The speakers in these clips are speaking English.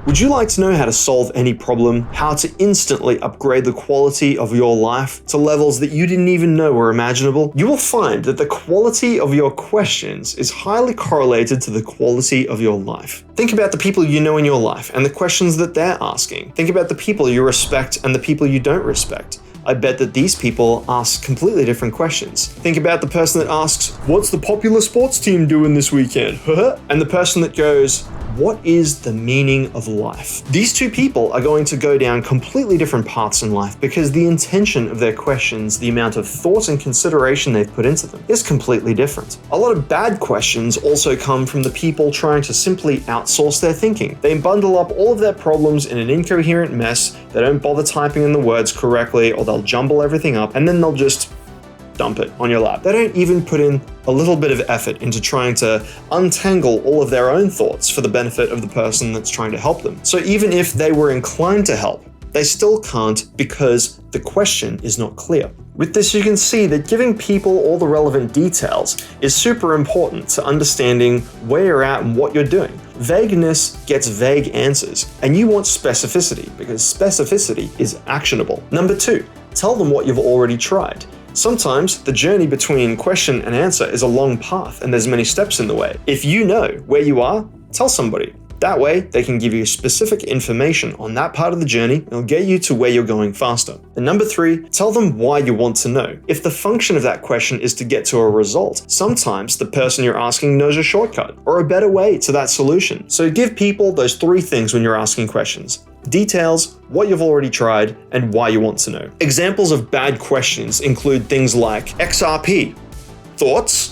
Would you like to know how to solve any problem, how to instantly upgrade the quality of your life to levels that you didn't even know were imaginable? You will find that the quality of your questions is highly correlated to the quality of your life. Think about the people you know in your life and the questions that they're asking. Think about the people you respect and the people you don't respect. I bet that these people ask completely different questions. Think about the person that asks, "What's the popular sports team doing this weekend?" And the person that goes, "What is the meaning of life?" These two people are going to go down completely different paths in life because the intention of their questions, the amount of thought and consideration they've put into them, is completely different. A lot of bad questions also come from the people trying to simply outsource their thinking. They bundle up all of their problems in an incoherent mess, they don't bother typing in the words correctly, or they'll jumble everything up, and then they'll just dump it on your lap. They don't even put in a little bit of effort into trying to untangle all of their own thoughts for the benefit of the person that's trying to help them. So even if they were inclined to help, they still can't because the question is not clear. With this, you can see that giving people all the relevant details is super important to understanding where you're at and what you're doing. Vagueness gets vague answers, and you want specificity because specificity is actionable. Number 2, tell them what you've already tried. Sometimes the journey between question and answer is a long path and there's many steps in the way. If you know where you are, tell somebody. That way, they can give you specific information on that part of the journey and it'll get you to where you're going faster. And number 3, tell them why you want to know. If the function of that question is to get to a result, sometimes the person you're asking knows a shortcut or a better way to that solution. So give people those 3 things when you're asking questions: details, what you've already tried, and why you want to know. Examples of bad questions include things like XRP, thoughts?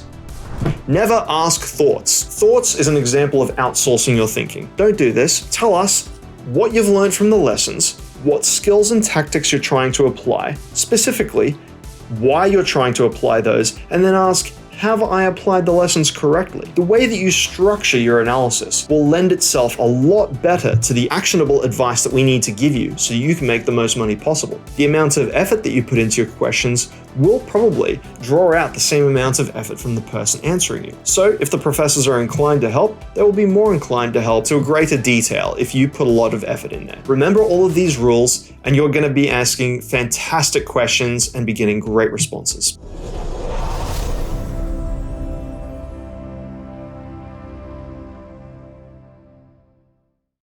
Never ask thoughts. Thoughts is an example of outsourcing your thinking. Don't do this. Tell us what you've learned from the lessons, what skills and tactics you're trying to apply, specifically why you're trying to apply those, and then ask, have I applied the lessons correctly? The way that you structure your analysis will lend itself a lot better to the actionable advice that we need to give you so you can make the most money possible. The amount of effort that you put into your questions will probably draw out the same amount of effort from the person answering you. So if the professors are inclined to help, they will be more inclined to help to a greater detail if you put a lot of effort in there. Remember all of these rules and you're going to be asking fantastic questions and be getting great responses.